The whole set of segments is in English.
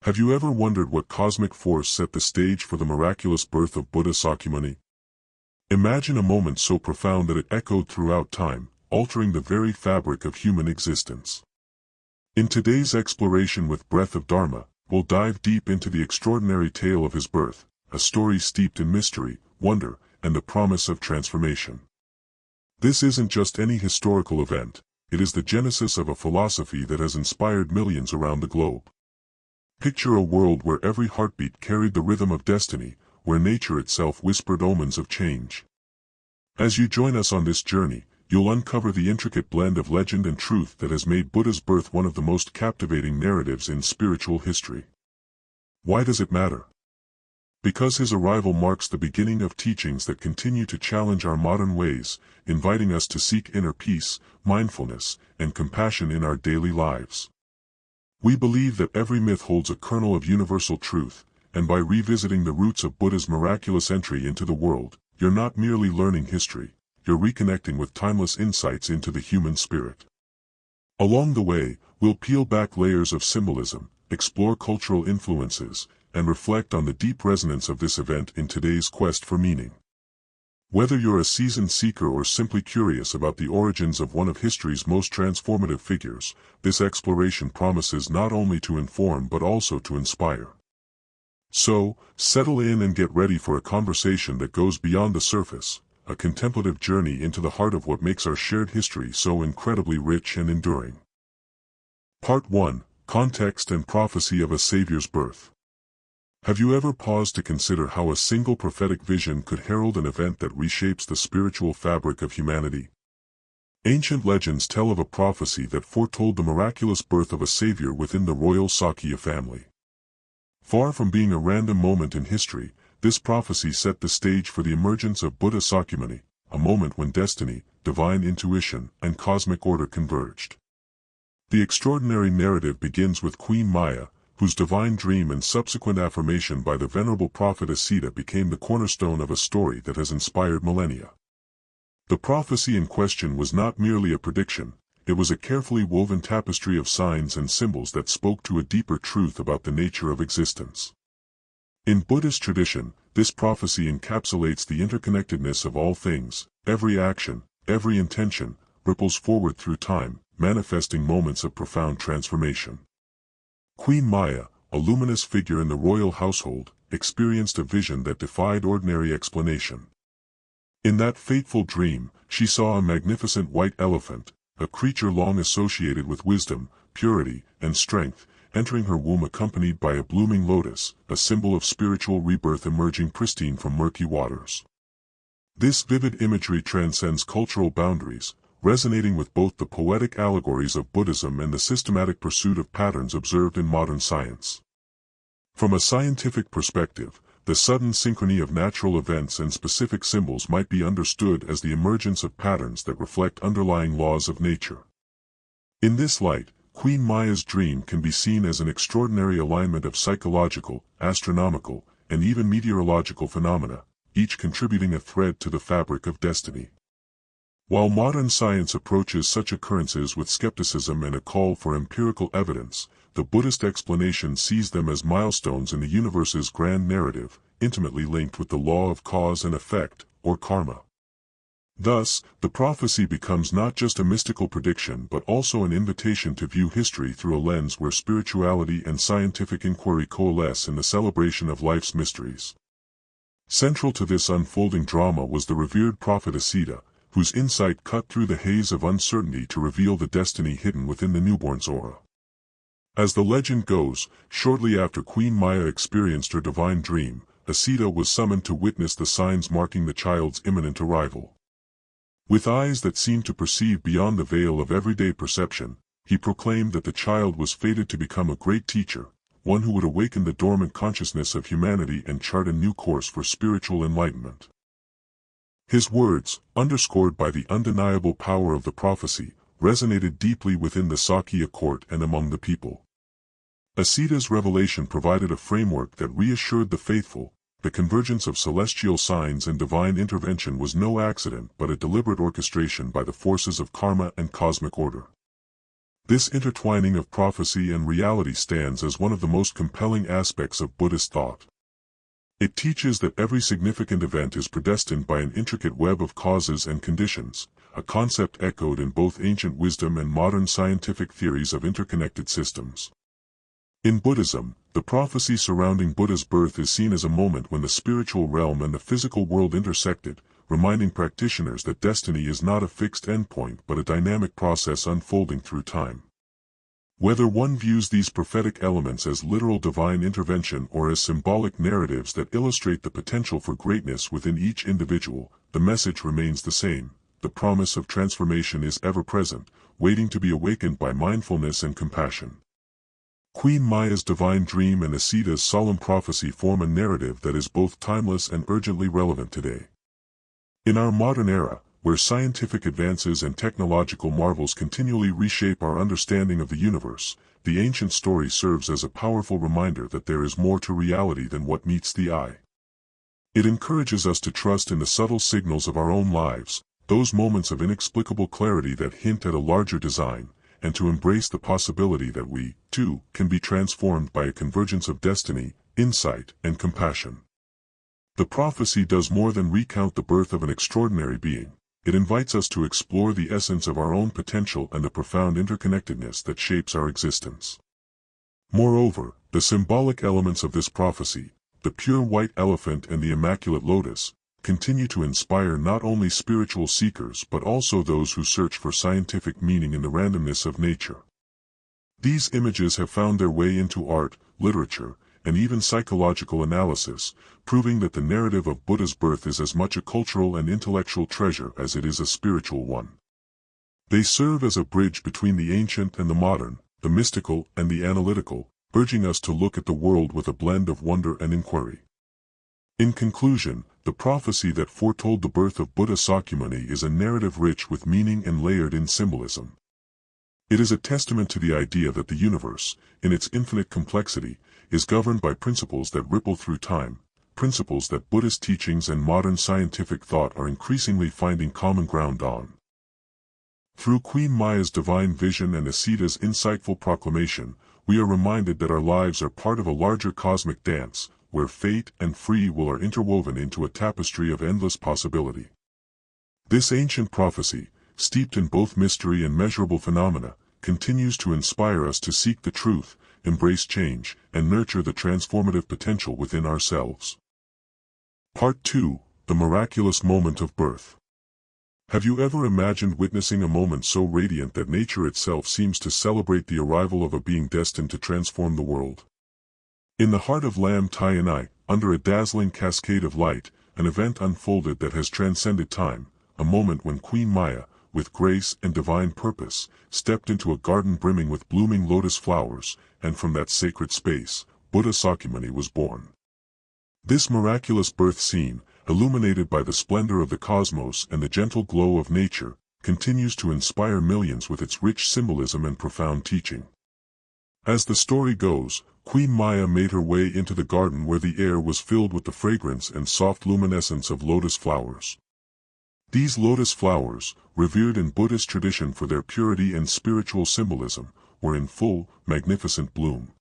Have you ever wondered what cosmic force set the stage for the miraculous birth of Buddha Sakyamuni? Imagine a moment so profound that it echoed throughout time, altering the very fabric of human existence. In today's exploration with Breath of Dharma, we'll dive deep into the extraordinary tale of his birth, a story steeped in mystery, wonder, and the promise of transformation. This isn't just any historical event, it is the genesis of a philosophy that has inspired millions around the globe. Picture a world where every heartbeat carried the rhythm of destiny, where nature itself whispered omens of change. As you join us on this journey, you'll uncover the intricate blend of legend and truth that has made Buddha's birth one of the most captivating narratives in spiritual history. Why does it matter? Because his arrival marks the beginning of teachings that continue to challenge our modern ways, inviting us to seek inner peace, mindfulness, and compassion in our daily lives. We believe that every myth holds a kernel of universal truth, and by revisiting the roots of Buddha's miraculous entry into the world, you're not merely learning history, you're reconnecting with timeless insights into the human spirit. Along the way, we'll peel back layers of symbolism, explore cultural influences, and reflect on the deep resonance of this event in today's quest for meaning. Whether you're a seasoned seeker or simply curious about the origins of one of history's most transformative figures, this exploration promises not only to inform but also to inspire. So, settle in and get ready for a conversation that goes beyond the surface, a contemplative journey into the heart of what makes our shared history so incredibly rich and enduring. Part 1: Context and Prophecy of a Savior's Birth. Have you ever paused to consider how a single prophetic vision could herald an event that reshapes the spiritual fabric of humanity? Ancient legends tell of a prophecy that foretold the miraculous birth of a savior within the royal Sakya family. Far from being a random moment in history, this prophecy set the stage for the emergence of Buddha Sakyamuni, a moment when destiny, divine intuition, and cosmic order converged. The extraordinary narrative begins with Queen Maya, whose divine dream and subsequent affirmation by the venerable prophet Asita became the cornerstone of a story that has inspired millennia. The prophecy in question was not merely a prediction, it was a carefully woven tapestry of signs and symbols that spoke to a deeper truth about the nature of existence. In Buddhist tradition, this prophecy encapsulates the interconnectedness of all things. Every action, every intention, ripples forward through time, manifesting moments of profound transformation. Queen Maya, a luminous figure in the royal household, experienced a vision that defied ordinary explanation. In that fateful dream, she saw a magnificent white elephant, a creature long associated with wisdom, purity, and strength, entering her womb accompanied by a blooming lotus, a symbol of spiritual rebirth emerging pristine from murky waters. This vivid imagery transcends cultural boundaries, resonating with both the poetic allegories of Buddhism and the systematic pursuit of patterns observed in modern science. From a scientific perspective, the sudden synchrony of natural events and specific symbols might be understood as the emergence of patterns that reflect underlying laws of nature. In this light, Queen Maya's dream can be seen as an extraordinary alignment of psychological, astronomical, and even meteorological phenomena, each contributing a thread to the fabric of destiny. While modern science approaches such occurrences with skepticism and a call for empirical evidence, the Buddhist explanation sees them as milestones in the universe's grand narrative, intimately linked with the law of cause and effect, or karma. Thus, the prophecy becomes not just a mystical prediction but also an invitation to view history through a lens where spirituality and scientific inquiry coalesce in the celebration of life's mysteries. Central to this unfolding drama was the revered prophet Asita, whose insight cut through the haze of uncertainty to reveal the destiny hidden within the newborn's aura. As the legend goes, shortly after Queen Maya experienced her divine dream, Asita was summoned to witness the signs marking the child's imminent arrival. With eyes that seemed to perceive beyond the veil of everyday perception, he proclaimed that the child was fated to become a great teacher, one who would awaken the dormant consciousness of humanity and chart a new course for spiritual enlightenment. His words, underscored by the undeniable power of the prophecy, resonated deeply within the Sakya court and among the people. Asita's revelation provided a framework that reassured the faithful. The convergence of celestial signs and divine intervention was no accident but a deliberate orchestration by the forces of karma and cosmic order. This intertwining of prophecy and reality stands as one of the most compelling aspects of Buddhist thought. It teaches that every significant event is predestined by an intricate web of causes and conditions, a concept echoed in both ancient wisdom and modern scientific theories of interconnected systems. In Buddhism, the prophecy surrounding Buddha's birth is seen as a moment when the spiritual realm and the physical world intersected, reminding practitioners that destiny is not a fixed endpoint but a dynamic process unfolding through time. Whether one views these prophetic elements as literal divine intervention or as symbolic narratives that illustrate the potential for greatness within each individual, the message remains the same. The promise of transformation is ever present, waiting to be awakened by mindfulness and compassion. Queen Maya's divine dream and Asita's solemn prophecy form a narrative that is both timeless and urgently relevant today. In our modern era, where scientific advances and technological marvels continually reshape our understanding of the universe, the ancient story serves as a powerful reminder that there is more to reality than what meets the eye. It encourages us to trust in the subtle signals of our own lives, those moments of inexplicable clarity that hint at a larger design, and to embrace the possibility that we, too, can be transformed by a convergence of destiny, insight, and compassion. The prophecy does more than recount the birth of an extraordinary being. It invites us to explore the essence of our own potential and the profound interconnectedness that shapes our existence. Moreover, the symbolic elements of this prophecy, the pure white elephant and the immaculate lotus, continue to inspire not only spiritual seekers but also those who search for scientific meaning in the randomness of nature. These images have found their way into art, literature, and even psychological analysis, proving that the narrative of Buddha's birth is as much a cultural and intellectual treasure as it is a spiritual one. They serve as a bridge between the ancient and the modern, the mystical and the analytical, urging us to look at the world with a blend of wonder and inquiry. In conclusion, the prophecy that foretold the birth of Buddha Sakyamuni is a narrative rich with meaning and layered in symbolism. It is a testament to the idea that the universe, in its infinite complexity, is governed by principles that ripple through time, principles that Buddhist teachings and modern scientific thought are increasingly finding common ground on. Through Queen Maya's divine vision and Asita's insightful proclamation, we are reminded that our lives are part of a larger cosmic dance, where fate and free will are interwoven into a tapestry of endless possibility. This ancient prophecy, steeped in both mystery and measurable phenomena, continues to inspire us to seek the truth, embrace change, and nurture the transformative potential within ourselves. Part 2: The Miraculous Moment of Birth. Have you ever imagined witnessing a moment so radiant that nature itself seems to celebrate the arrival of a being destined to transform the world? In the heart of Lam Tianai, under a dazzling cascade of light, an event unfolded that has transcended time, a moment when Queen Maya, with grace and divine purpose, stepped into a garden brimming with blooming lotus flowers, and from that sacred space, Buddha Sakyamuni was born. This miraculous birth scene, illuminated by the splendor of the cosmos and the gentle glow of nature, continues to inspire millions with its rich symbolism and profound teaching. As the story goes, Queen Maya made her way into the garden where the air was filled with the fragrance and soft luminescence of lotus flowers. These lotus flowers, revered in Buddhist tradition for their purity and spiritual symbolism, were in full, magnificent bloom.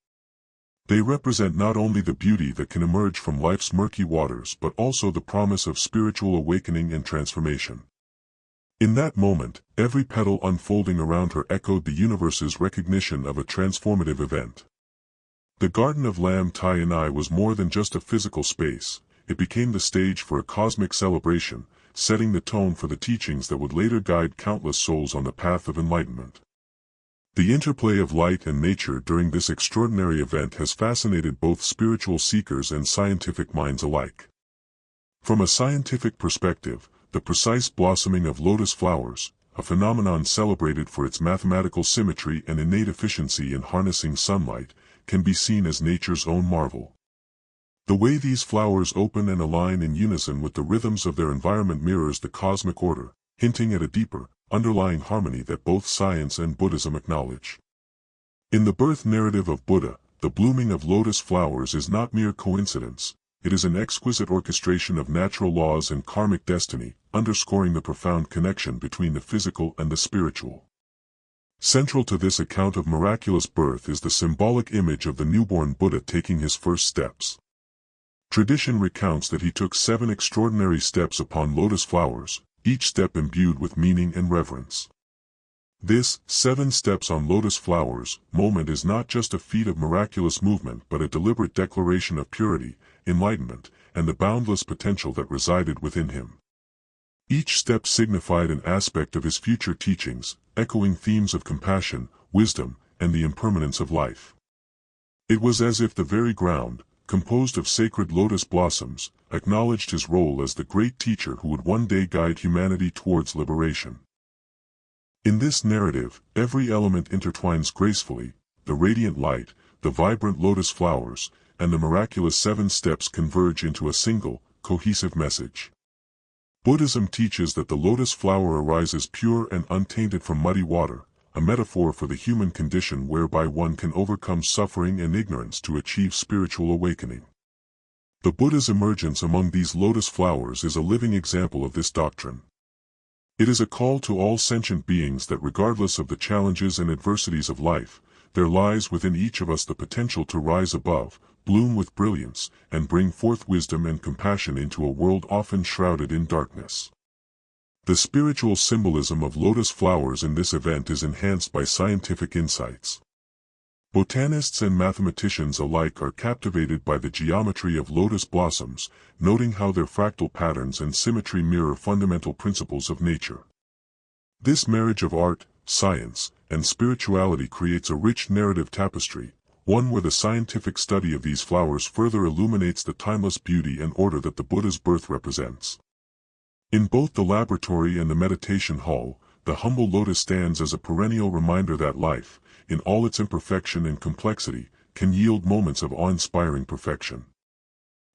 They represent not only the beauty that can emerge from life's murky waters but also the promise of spiritual awakening and transformation. In that moment, every petal unfolding around her echoed the universe's recognition of a transformative event. The Garden of Lam Tianai was more than just a physical space, it became the stage for a cosmic celebration, setting the tone for the teachings that would later guide countless souls on the path of enlightenment. The interplay of light and nature during this extraordinary event has fascinated both spiritual seekers and scientific minds alike. From a scientific perspective, the precise blossoming of lotus flowers, a phenomenon celebrated for its mathematical symmetry and innate efficiency in harnessing sunlight, can be seen as nature's own marvel. The way these flowers open and align in unison with the rhythms of their environment mirrors the cosmic order, hinting at a deeper, underlying harmony that both science and Buddhism acknowledge. In the birth narrative of Buddha, the blooming of lotus flowers is not mere coincidence, it is an exquisite orchestration of natural laws and karmic destiny, underscoring the profound connection between the physical and the spiritual. Central to this account of miraculous birth is the symbolic image of the newborn Buddha taking his first steps. Tradition recounts that he took 7 extraordinary steps upon lotus flowers, each step imbued with meaning and reverence. This 7 steps on lotus flowers moment is not just a feat of miraculous movement but a deliberate declaration of purity, enlightenment, and the boundless potential that resided within him. Each step signified an aspect of his future teachings, echoing themes of compassion, wisdom, and the impermanence of life. It was as if the very ground, composed of sacred lotus blossoms, acknowledged his role as the great teacher who would one day guide humanity towards liberation. In this narrative, every element intertwines gracefully: the radiant light, the vibrant lotus flowers, and the miraculous 7 steps converge into a single, cohesive message. Buddhism teaches that the lotus flower arises pure and untainted from muddy water, a metaphor for the human condition whereby one can overcome suffering and ignorance to achieve spiritual awakening. The Buddha's emergence among these lotus flowers is a living example of this doctrine. It is a call to all sentient beings that regardless of the challenges and adversities of life, there lies within each of us the potential to rise above, bloom with brilliance, and bring forth wisdom and compassion into a world often shrouded in darkness. The spiritual symbolism of lotus flowers in this event is enhanced by scientific insights. Botanists and mathematicians alike are captivated by the geometry of lotus blossoms, noting how their fractal patterns and symmetry mirror fundamental principles of nature. This marriage of art, science, and spirituality creates a rich narrative tapestry, one where the scientific study of these flowers further illuminates the timeless beauty and order that the Buddha's birth represents. In both the laboratory and the meditation hall, the humble lotus stands as a perennial reminder that life, in all its imperfection and complexity, can yield moments of awe-inspiring perfection.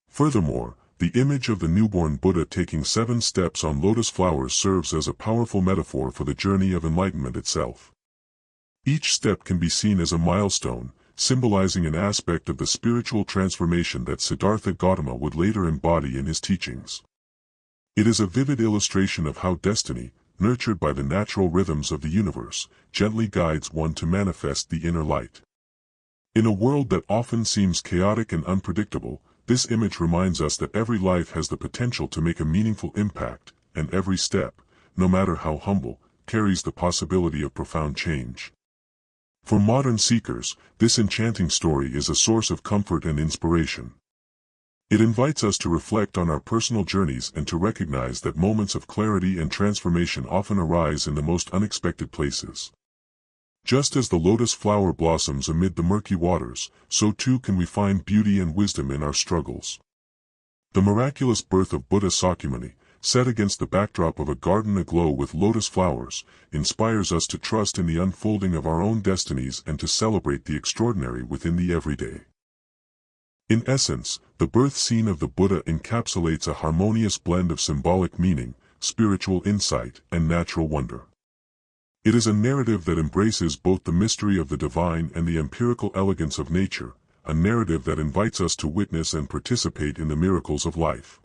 Furthermore, the image of the newborn Buddha taking 7 steps on lotus flowers serves as a powerful metaphor for the journey of enlightenment itself. Each step can be seen as a milestone, symbolizing an aspect of the spiritual transformation that Siddhartha Gautama would later embody in his teachings. It is a vivid illustration of how destiny, nurtured by the natural rhythms of the universe, gently guides one to manifest the inner light. In a world that often seems chaotic and unpredictable, this image reminds us that every life has the potential to make a meaningful impact, and every step, no matter how humble, carries the possibility of profound change. For modern seekers, this enchanting story is a source of comfort and inspiration. It invites us to reflect on our personal journeys and to recognize that moments of clarity and transformation often arise in the most unexpected places. Just as the lotus flower blossoms amid the murky waters, so too can we find beauty and wisdom in our struggles. The miraculous birth of Buddha Sakyamuni, set against the backdrop of a garden aglow with lotus flowers, inspires us to trust in the unfolding of our own destinies and to celebrate the extraordinary within the everyday. In essence, the birth scene of the Buddha encapsulates a harmonious blend of symbolic meaning, spiritual insight, and natural wonder. It is a narrative that embraces both the mystery of the divine and the empirical elegance of nature, a narrative that invites us to witness and participate in the miracles of life.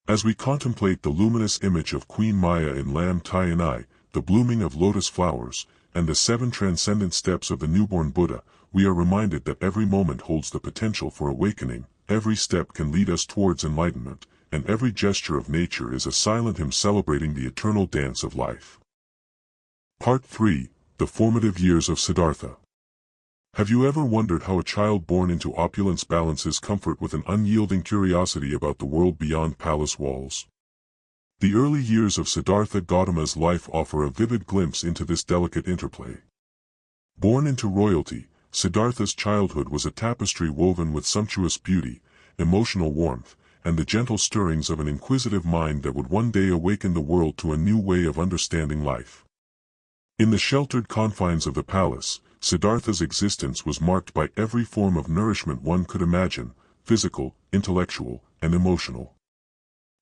As we contemplate the luminous image of Queen Maya in Lam Tyanai, the blooming of lotus flowers, and the 7 transcendent steps of the newborn Buddha, we are reminded that every moment holds the potential for awakening, every step can lead us towards enlightenment, and every gesture of nature is a silent hymn celebrating the eternal dance of life. Part 3: The Formative Years of Siddhartha. Have you ever wondered how a child born into opulence balances comfort with an unyielding curiosity about the world beyond palace walls? The early years of Siddhartha Gautama's life offer a vivid glimpse into this delicate interplay. Born into royalty, Siddhartha's childhood was a tapestry woven with sumptuous beauty, emotional warmth, and the gentle stirrings of an inquisitive mind that would one day awaken the world to a new way of understanding life. In the sheltered confines of the palace, Siddhartha's existence was marked by every form of nourishment one could imagine, physical, intellectual, and emotional.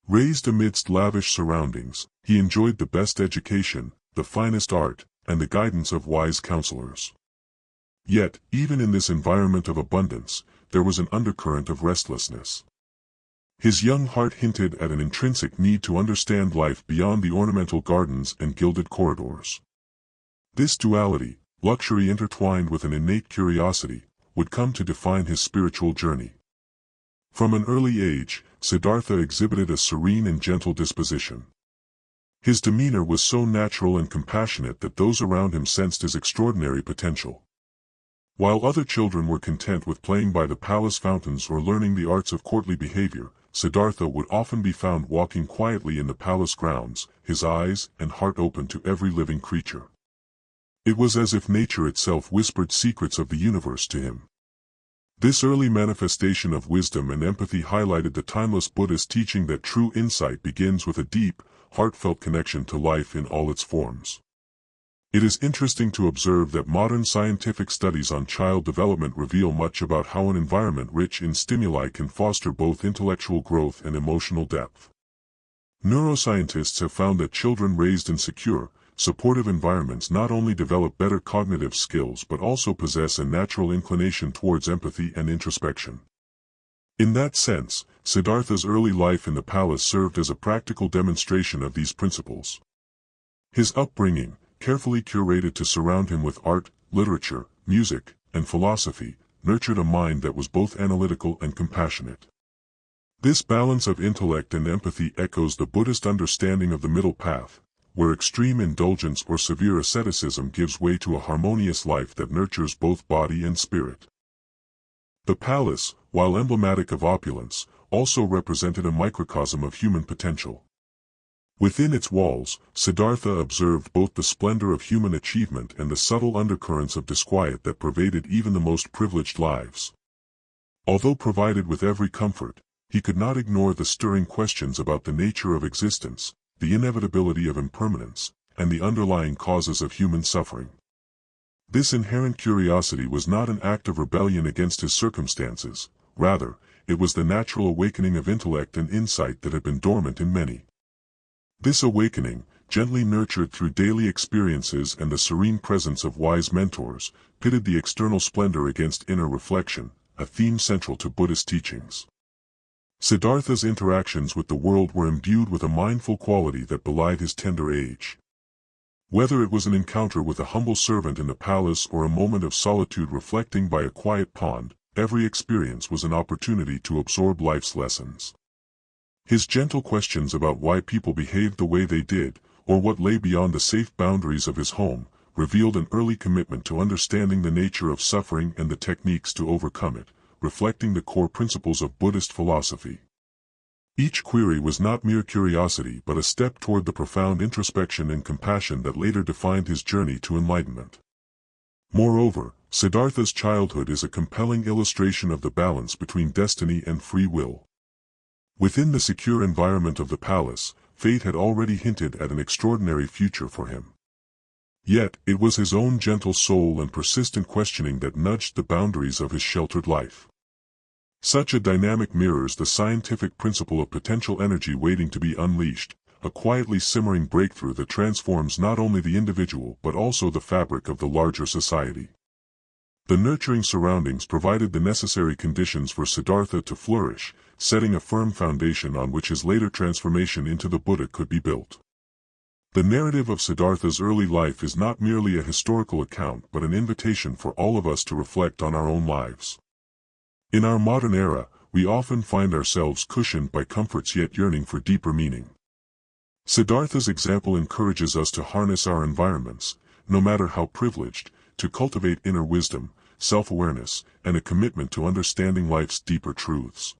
Raised amidst lavish surroundings, he enjoyed the best education, the finest art, and the guidance of wise counselors. Yet, even in this environment of abundance, there was an undercurrent of restlessness. His young heart hinted at an intrinsic need to understand life beyond the ornamental gardens and gilded corridors. This duality, luxury intertwined with an innate curiosity, would come to define his spiritual journey. From an early age, Siddhartha exhibited a serene and gentle disposition. His demeanor was so natural and compassionate that those around him sensed his extraordinary potential. While other children were content with playing by the palace fountains or learning the arts of courtly behavior, Siddhartha would often be found walking quietly in the palace grounds, his eyes and heart open to every living creature. It was as if nature itself whispered secrets of the universe to him. This early manifestation of wisdom and empathy highlighted the timeless Buddhist teaching that true insight begins with a deep, heartfelt connection to life in all its forms. It is interesting to observe that modern scientific studies on child development reveal much about how an environment rich in stimuli can foster both intellectual growth and emotional depth. Neuroscientists have found that children raised in secure, supportive environments not only develop better cognitive skills but also possess a natural inclination towards empathy and introspection. In that sense, Siddhartha's early life in the palace served as a practical demonstration of these principles. His upbringing, carefully curated to surround him with art, literature, music, and philosophy, nurtured a mind that was both analytical and compassionate. This balance of intellect and empathy echoes the Buddhist understanding of the middle path, where extreme indulgence or severe asceticism gives way to a harmonious life that nurtures both body and spirit. The palace, while emblematic of opulence, also represented a microcosm of human potential. Within its walls, Siddhartha observed both the splendor of human achievement and the subtle undercurrents of disquiet that pervaded even the most privileged lives. Although provided with every comfort, he could not ignore the stirring questions about the nature of existence, the inevitability of impermanence, and the underlying causes of human suffering. This inherent curiosity was not an act of rebellion against his circumstances, rather, it was the natural awakening of intellect and insight that had been dormant in many. This awakening, gently nurtured through daily experiences and the serene presence of wise mentors, pitted the external splendor against inner reflection, a theme central to Buddhist teachings. Siddhartha's interactions with the world were imbued with a mindful quality that belied his tender age. Whether it was an encounter with a humble servant in the palace or a moment of solitude reflecting by a quiet pond, every experience was an opportunity to absorb life's lessons. His gentle questions about why people behaved the way they did, or what lay beyond the safe boundaries of his home, revealed an early commitment to understanding the nature of suffering and the techniques to overcome it, reflecting the core principles of Buddhist philosophy. Each query was not mere curiosity but a step toward the profound introspection and compassion that later defined his journey to enlightenment. Moreover, Siddhartha's childhood is a compelling illustration of the balance between destiny and free will. Within the secure environment of the palace, fate had already hinted at an extraordinary future for him. Yet, it was his own gentle soul and persistent questioning that nudged the boundaries of his sheltered life. Such a dynamic mirrors the scientific principle of potential energy waiting to be unleashed, a quietly simmering breakthrough that transforms not only the individual but also the fabric of the larger society. The nurturing surroundings provided the necessary conditions for Siddhartha to flourish, setting a firm foundation on which his later transformation into the Buddha could be built. The narrative of Siddhartha's early life is not merely a historical account but an invitation for all of us to reflect on our own lives. In our modern era, we often find ourselves cushioned by comforts yet yearning for deeper meaning. Siddhartha's example encourages us to harness our environments, no matter how privileged, to cultivate inner wisdom, self-awareness, and a commitment to understanding life's deeper truths.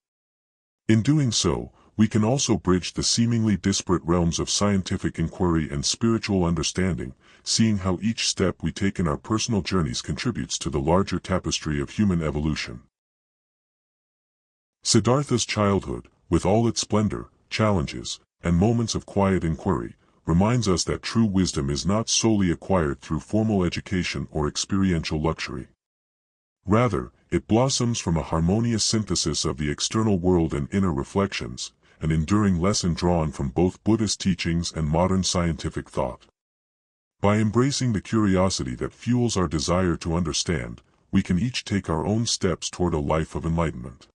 In doing so, we can also bridge the seemingly disparate realms of scientific inquiry and spiritual understanding, seeing how each step we take in our personal journeys contributes to the larger tapestry of human evolution. Siddhartha's childhood, with all its splendor, challenges, and moments of quiet inquiry, reminds us that true wisdom is not solely acquired through formal education or experiential luxury. Rather, it blossoms from a harmonious synthesis of the external world and inner reflections, an enduring lesson drawn from both Buddhist teachings and modern scientific thought. By embracing the curiosity that fuels our desire to understand, we can each take our own steps toward a life of enlightenment.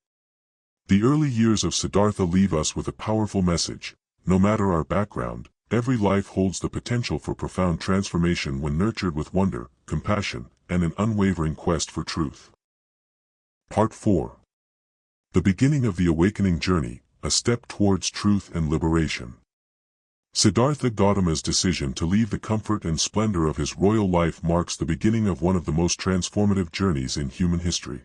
The early years of Siddhartha leave us with a powerful message: no matter our background, every life holds the potential for profound transformation when nurtured with wonder, compassion, and an unwavering quest for truth. Part 4. The beginning of the awakening journey, a step towards truth and liberation. Siddhartha Gautama's decision to leave the comfort and splendor of his royal life marks the beginning of one of the most transformative journeys in human history.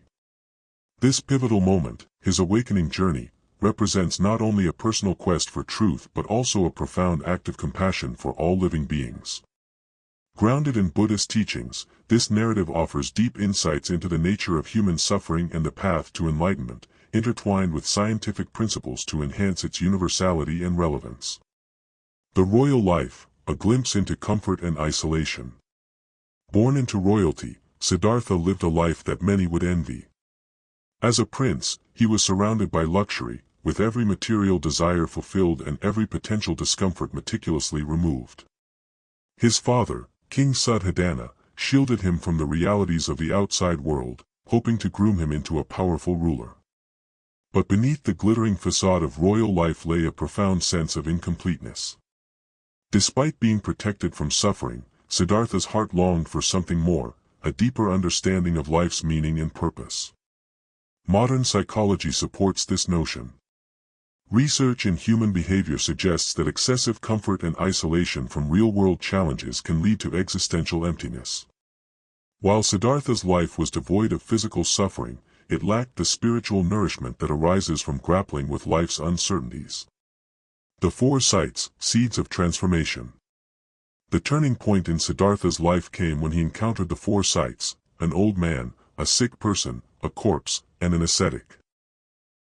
This pivotal moment, his awakening journey, represents not only a personal quest for truth but also a profound act of compassion for all living beings. Grounded in Buddhist teachings, this narrative offers deep insights into the nature of human suffering and the path to enlightenment, intertwined with scientific principles to enhance its universality and relevance. The royal life, a glimpse into comfort and isolation. Born into royalty, Siddhartha lived a life that many would envy. As a prince, he was surrounded by luxury, with every material desire fulfilled and every potential discomfort meticulously removed. His father, King Suddhodana, shielded him from the realities of the outside world, hoping to groom him into a powerful ruler. But beneath the glittering facade of royal life lay a profound sense of incompleteness. Despite being protected from suffering, Siddhartha's heart longed for something more, a deeper understanding of life's meaning and purpose. Modern psychology supports this notion. Research in human behavior suggests that excessive comfort and isolation from real-world challenges can lead to existential emptiness. While Siddhartha's life was devoid of physical suffering, it lacked the spiritual nourishment that arises from grappling with life's uncertainties. The 4 sights, seeds of transformation. The turning point in Siddhartha's life came when he encountered the 4 sights, an old man, a sick person, a corpse, and an ascetic.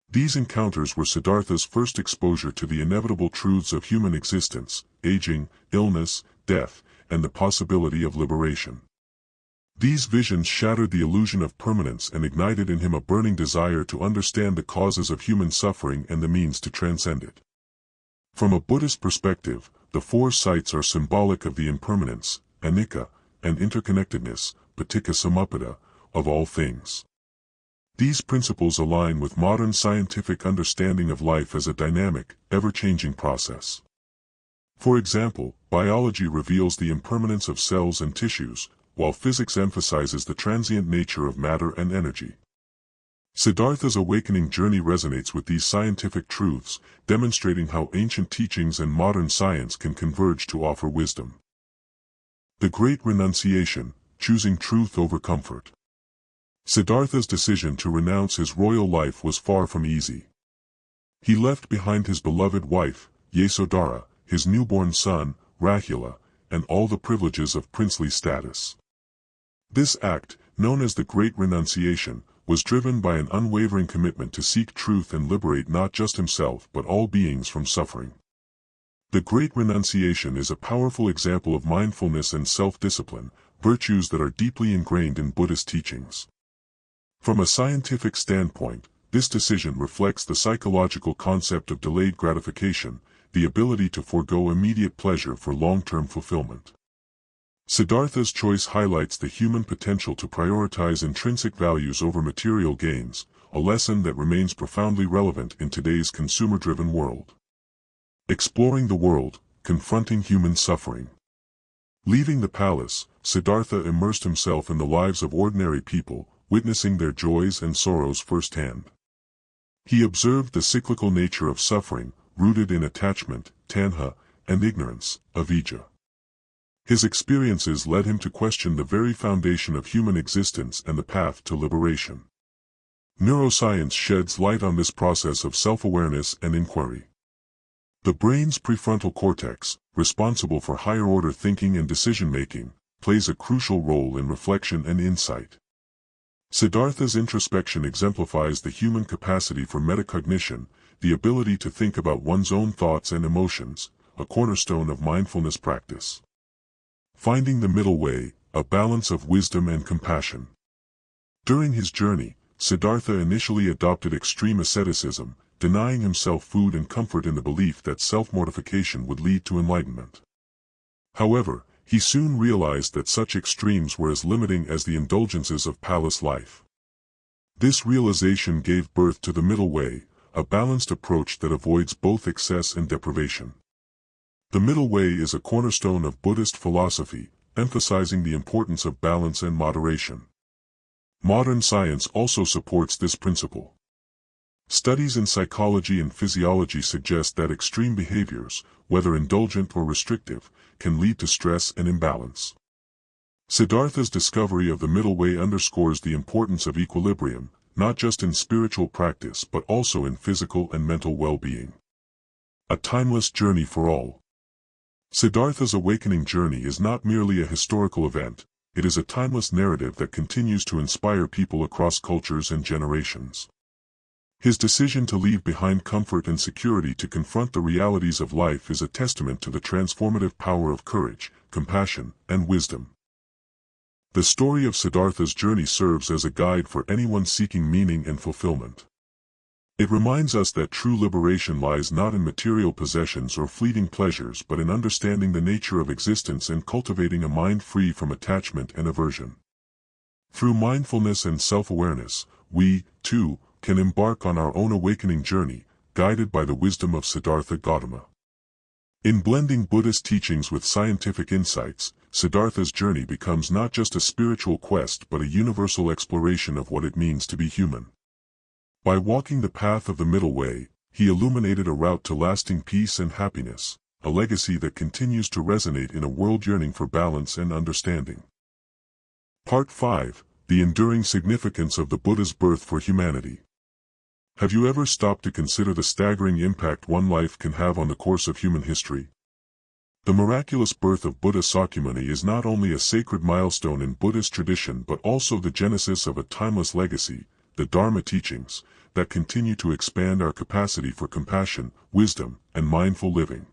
These encounters were Siddhartha's first exposure to the inevitable truths of human existence, aging, illness, death, and the possibility of liberation. These visions shattered the illusion of permanence and ignited in him a burning desire to understand the causes of human suffering and the means to transcend it. From a Buddhist perspective, the 4 sights are symbolic of the impermanence, anicca, and interconnectedness, paticca of all things. These principles align with modern scientific understanding of life as a dynamic, ever-changing process. For example, biology reveals the impermanence of cells and tissues, while physics emphasizes the transient nature of matter and energy. Siddhartha's awakening journey resonates with these scientific truths, demonstrating how ancient teachings and modern science can converge to offer wisdom. The Great Renunciation, choosing truth over comfort. Siddhartha's decision to renounce his royal life was far from easy. He left behind his beloved wife, Yasodhara, his newborn son, Rahula, and all the privileges of princely status. This act, known as the Great Renunciation, was driven by an unwavering commitment to seek truth and liberate not just himself but all beings from suffering. The Great Renunciation is a powerful example of mindfulness and self-discipline, virtues that are deeply ingrained in Buddhist teachings. From a scientific standpoint, this decision reflects the psychological concept of delayed gratification, the ability to forego immediate pleasure for long-term fulfillment. Siddhartha's choice highlights the human potential to prioritize intrinsic values over material gains, a lesson that remains profoundly relevant in today's consumer-driven world. Exploring the world, confronting human suffering. Leaving the palace, Siddhartha immersed himself in the lives of ordinary people, witnessing their joys and sorrows firsthand. He observed the cyclical nature of suffering, rooted in attachment, tanha, and ignorance, avijja. His experiences led him to question the very foundation of human existence and the path to liberation. Neuroscience sheds light on this process of self-awareness and inquiry. The brain's prefrontal cortex, responsible for higher-order thinking and decision-making, plays a crucial role in reflection and insight. Siddhartha's introspection exemplifies the human capacity for metacognition, the ability to think about one's own thoughts and emotions, a cornerstone of mindfulness practice. Finding the middle way, a balance of wisdom and compassion. During his journey, Siddhartha initially adopted extreme asceticism, denying himself food and comfort in the belief that self-mortification would lead to enlightenment. However, he soon realized that such extremes were as limiting as the indulgences of palace life. This realization gave birth to the middle way, a balanced approach that avoids both excess and deprivation. The middle way is a cornerstone of Buddhist philosophy, emphasizing the importance of balance and moderation. Modern science also supports this principle. Studies in psychology and physiology suggest that extreme behaviors, whether indulgent or restrictive, can lead to stress and imbalance. Siddhartha's discovery of the middle way underscores the importance of equilibrium, not just in spiritual practice but also in physical and mental well-being. A timeless journey for all. Siddhartha's awakening journey is not merely a historical event, it is a timeless narrative that continues to inspire people across cultures and generations. His decision to leave behind comfort and security to confront the realities of life is a testament to the transformative power of courage, compassion, and wisdom. The story of Siddhartha's journey serves as a guide for anyone seeking meaning and fulfillment. It reminds us that true liberation lies not in material possessions or fleeting pleasures but in understanding the nature of existence and cultivating a mind free from attachment and aversion. Through mindfulness and self-awareness, we, too, can embark on our own awakening journey, guided by the wisdom of Siddhartha Gautama. In blending Buddhist teachings with scientific insights, Siddhartha's journey becomes not just a spiritual quest but a universal exploration of what it means to be human. By walking the path of the middle way, he illuminated a route to lasting peace and happiness, a legacy that continues to resonate in a world yearning for balance and understanding. Part 5: The Enduring Significance of the Buddha's Birth for Humanity. Have you ever stopped to consider the staggering impact one life can have on the course of human history? The miraculous birth of Buddha Sakyamuni is not only a sacred milestone in Buddhist tradition but also the genesis of a timeless legacy, the Dharma teachings, that continue to expand our capacity for compassion, wisdom, and mindful living.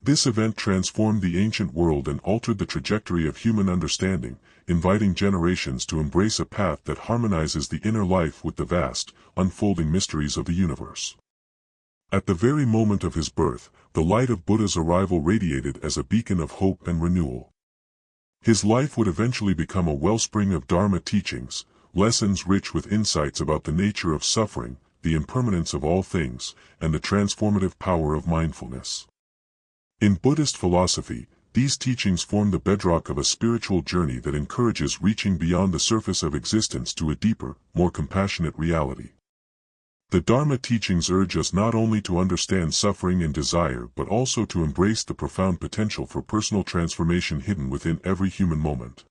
This event transformed the ancient world and altered the trajectory of human understanding, inviting generations to embrace a path that harmonizes the inner life with the vast, unfolding mysteries of the universe. At the very moment of his birth, the light of Buddha's arrival radiated as a beacon of hope and renewal. His life would eventually become a wellspring of Dharma teachings, lessons rich with insights about the nature of suffering, the impermanence of all things, and the transformative power of mindfulness. In Buddhist philosophy, these teachings form the bedrock of a spiritual journey that encourages reaching beyond the surface of existence to a deeper, more compassionate reality. The Dharma teachings urge us not only to understand suffering and desire but also to embrace the profound potential for personal transformation hidden within every human moment.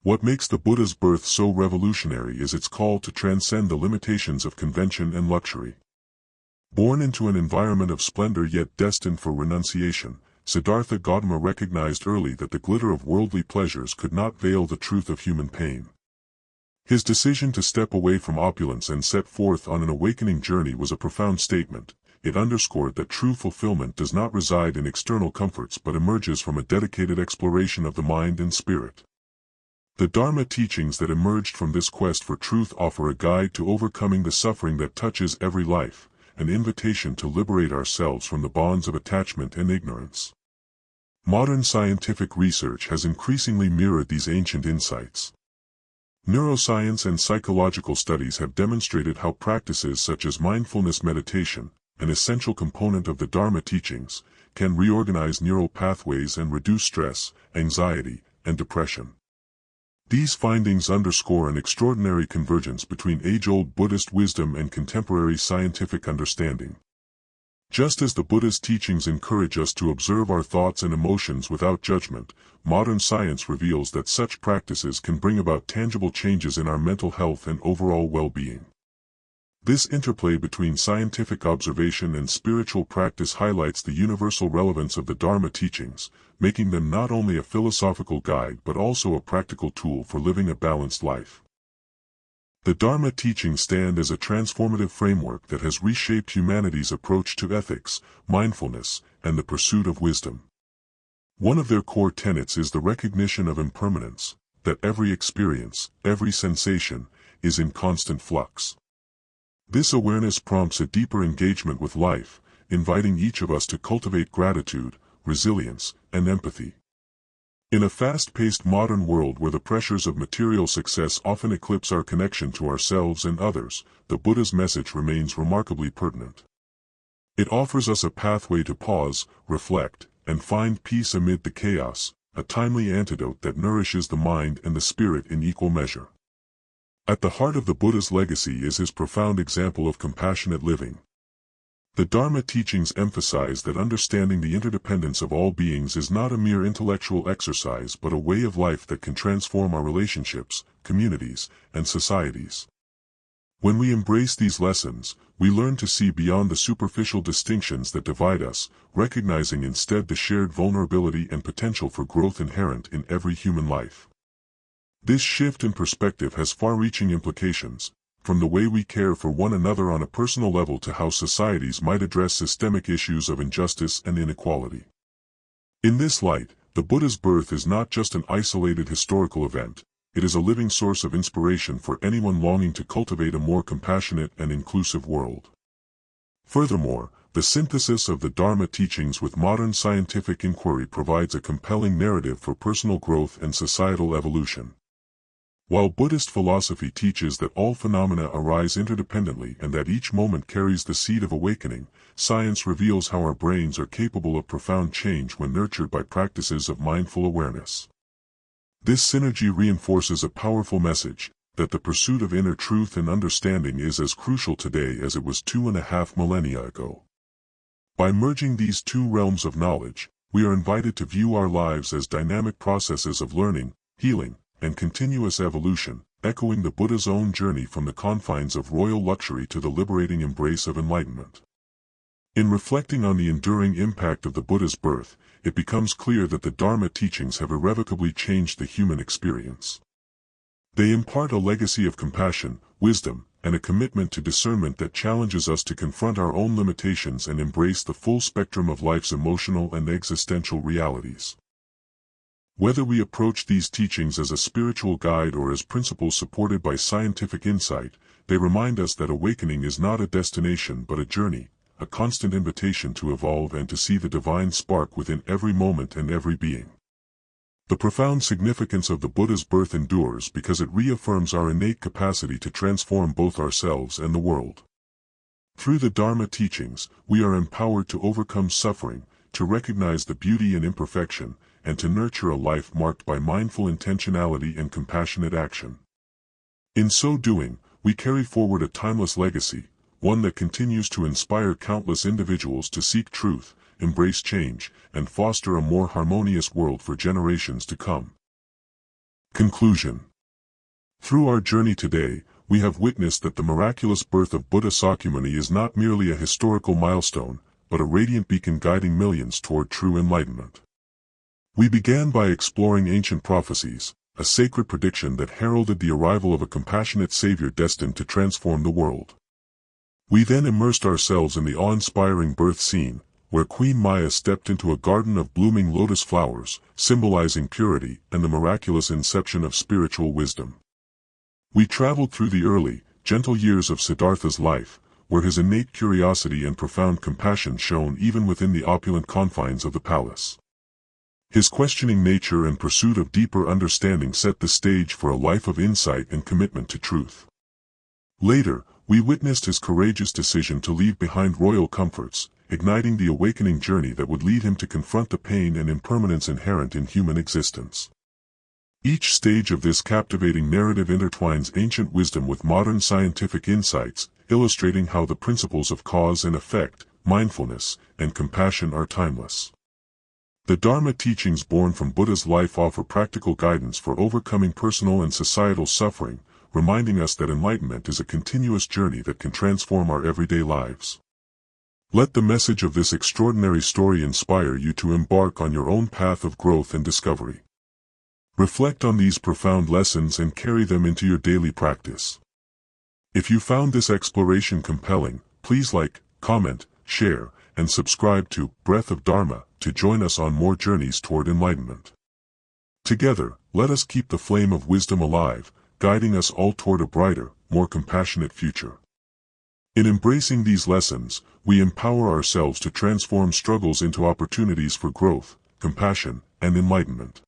What makes the Buddha's birth so revolutionary is its call to transcend the limitations of convention and luxury. Born into an environment of splendor yet destined for renunciation, Siddhartha Gautama recognized early that the glitter of worldly pleasures could not veil the truth of human pain. His decision to step away from opulence and set forth on an awakening journey was a profound statement. It underscored that true fulfillment does not reside in external comforts but emerges from a dedicated exploration of the mind and spirit. The Dharma teachings that emerged from this quest for truth offer a guide to overcoming the suffering that touches every life, an invitation to liberate ourselves from the bonds of attachment and ignorance. Modern scientific research has increasingly mirrored these ancient insights. Neuroscience and psychological studies have demonstrated how practices such as mindfulness meditation, an essential component of the Dharma teachings, can reorganize neural pathways and reduce stress, anxiety, and depression. These findings underscore an extraordinary convergence between age-old Buddhist wisdom and contemporary scientific understanding. Just as the Buddha's teachings encourage us to observe our thoughts and emotions without judgment, modern science reveals that such practices can bring about tangible changes in our mental health and overall well-being. This interplay between scientific observation and spiritual practice highlights the universal relevance of the Dharma teachings, making them not only a philosophical guide but also a practical tool for living a balanced life. The Dharma teachings stand as a transformative framework that has reshaped humanity's approach to ethics, mindfulness, and the pursuit of wisdom. One of their core tenets is the recognition of impermanence, that every experience, every sensation, is in constant flux. This awareness prompts a deeper engagement with life, inviting each of us to cultivate gratitude, resilience, and empathy. In a fast-paced modern world where the pressures of material success often eclipse our connection to ourselves and others, the Buddha's message remains remarkably pertinent. It offers us a pathway to pause, reflect, and find peace amid the chaos, a timely antidote that nourishes the mind and the spirit in equal measure. At the heart of the Buddha's legacy is his profound example of compassionate living. The Dharma teachings emphasize that understanding the interdependence of all beings is not a mere intellectual exercise but a way of life that can transform our relationships, communities, and societies. When we embrace these lessons, we learn to see beyond the superficial distinctions that divide us, recognizing instead the shared vulnerability and potential for growth inherent in every human life. This shift in perspective has far-reaching implications, from the way we care for one another on a personal level to how societies might address systemic issues of injustice and inequality. In this light, the Buddha's birth is not just an isolated historical event, it is a living source of inspiration for anyone longing to cultivate a more compassionate and inclusive world. Furthermore, the synthesis of the Dharma teachings with modern scientific inquiry provides a compelling narrative for personal growth and societal evolution. While Buddhist philosophy teaches that all phenomena arise interdependently and that each moment carries the seed of awakening, science reveals how our brains are capable of profound change when nurtured by practices of mindful awareness. This synergy reinforces a powerful message, that the pursuit of inner truth and understanding is as crucial today as it was 2.5 millennia ago. By merging these two realms of knowledge, we are invited to view our lives as dynamic processes of learning, healing, and continuous evolution, echoing the Buddha's own journey from the confines of royal luxury to the liberating embrace of enlightenment. In reflecting on the enduring impact of the Buddha's birth, it becomes clear that the Dharma teachings have irrevocably changed the human experience. They impart a legacy of compassion, wisdom, and a commitment to discernment that challenges us to confront our own limitations and embrace the full spectrum of life's emotional and existential realities. Whether we approach these teachings as a spiritual guide or as principles supported by scientific insight, they remind us that awakening is not a destination but a journey, a constant invitation to evolve and to see the divine spark within every moment and every being. The profound significance of the Buddha's birth endures because it reaffirms our innate capacity to transform both ourselves and the world. Through the Dharma teachings, we are empowered to overcome suffering, to recognize the beauty in imperfection, and to nurture a life marked by mindful intentionality and compassionate action. In so doing, we carry forward a timeless legacy, one that continues to inspire countless individuals to seek truth, embrace change, and foster a more harmonious world for generations to come. Conclusion. Through our journey today, we have witnessed that the miraculous birth of Buddha Sakyamuni is not merely a historical milestone, but a radiant beacon guiding millions toward true enlightenment. We began by exploring ancient prophecies, a sacred prediction that heralded the arrival of a compassionate savior destined to transform the world. We then immersed ourselves in the awe-inspiring birth scene, where Queen Maya stepped into a garden of blooming lotus flowers, symbolizing purity and the miraculous inception of spiritual wisdom. We traveled through the early, gentle years of Siddhartha's life, where his innate curiosity and profound compassion shone even within the opulent confines of the palace. His questioning nature and pursuit of deeper understanding set the stage for a life of insight and commitment to truth. Later, we witnessed his courageous decision to leave behind royal comforts, igniting the awakening journey that would lead him to confront the pain and impermanence inherent in human existence. Each stage of this captivating narrative intertwines ancient wisdom with modern scientific insights, illustrating how the principles of cause and effect, mindfulness, and compassion are timeless. The Dharma teachings born from Buddha's life offer practical guidance for overcoming personal and societal suffering, reminding us that enlightenment is a continuous journey that can transform our everyday lives. Let the message of this extraordinary story inspire you to embark on your own path of growth and discovery. Reflect on these profound lessons and carry them into your daily practice. If you found this exploration compelling, please like, comment, share, and subscribe to Breath of Dharma to join us on more journeys toward enlightenment. Together, let us keep the flame of wisdom alive, guiding us all toward a brighter, more compassionate future. In embracing these lessons, we empower ourselves to transform struggles into opportunities for growth, compassion, and enlightenment.